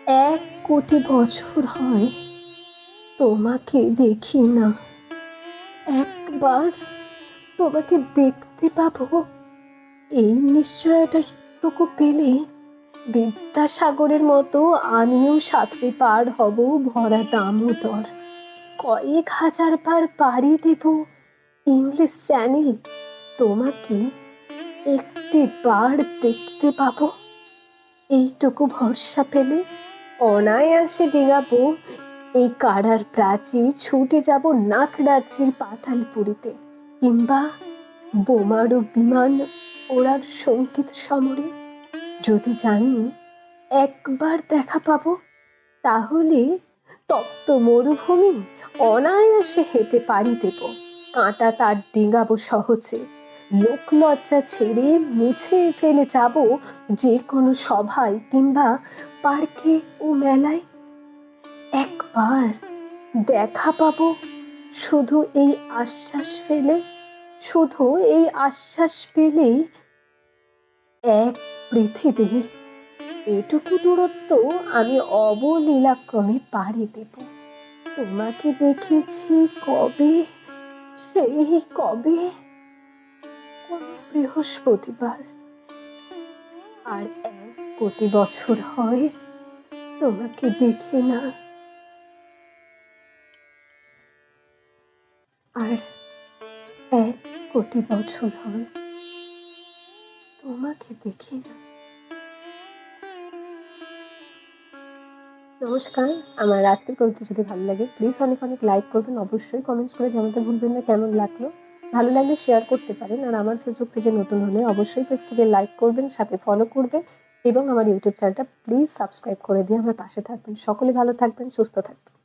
1,000,000,000 বছর হয় তোমাকে দেখি না। একবার তোমাকে দেখতে পাবো, এই নিশ্চয়তাটুকু পেলে বিদ্যাসাগরের মতো আমিও সাঁতরে পার হব ভরা দামোদর। কয়েক হাজার বার পাড়ি দেব ইংলিশ চ্যানেল, তোমাকে একটি বার দেখতে পাবো। এইটুকু ভরসা পেলে অনায়াসে ডিঙাবো এই কারার প্রাচীর, ছুটে যাব নাক রাজ্যের পাতালপুরীতে, কিংবা বোমারু বিমান ওড়ার সঙ্গীত সমরে। যদি জানি একবার দেখা পাবো, তাহলে তপ্ত মরুভূমি অনায়াসে হেঁটে পাড়ি দেব, কাঁটা তার ডিঙাবো সহজে, লোকলজ্জা ছেড়ে মুছে ফেলে যাব যে কোনো সভায় কিংবা পার্কে ও মেলায়। একবার দেখা পাবো, শুধু এই আশ্বাস পেলে, শুধু এই আশ্বাস পেলেই এক পৃথিবী, এটুকু দূরত্ব আমি অবলীলাক্রমে পাড়ি দেব। তোমাকে দেখেছি কবে, সেই কবে, কোন বৃহস্পতিবার। আর 1,000,000,000 বছর হয় তোমাকে দেখি না। আর 1,000,000,000 বছর হয় তোমাকে দেখি না। নমস্কার, আমার আজকের কবিতা যদি ভালো লাগে প্লিজ অনেক অনেক লাইক করবেন, অবশ্যই কমেন্টস করে জানাতে ভুলবেন না কেমন লাগলো। ভালো লাগলে শেয়ার করতে পারেন। আর আমার ফেসবুক পেজে নতুন হলে অবশ্যই পেজটিকে লাইক করবেন, সাথে ফলো করবেন এবং আমার ইউটিউব চ্যানেলটা প্লিজ সাবস্ক্রাইব করে দিয়ে আমার পাশে থাকবেন। সকলে ভালো থাকবেন, সুস্থ থাকবেন।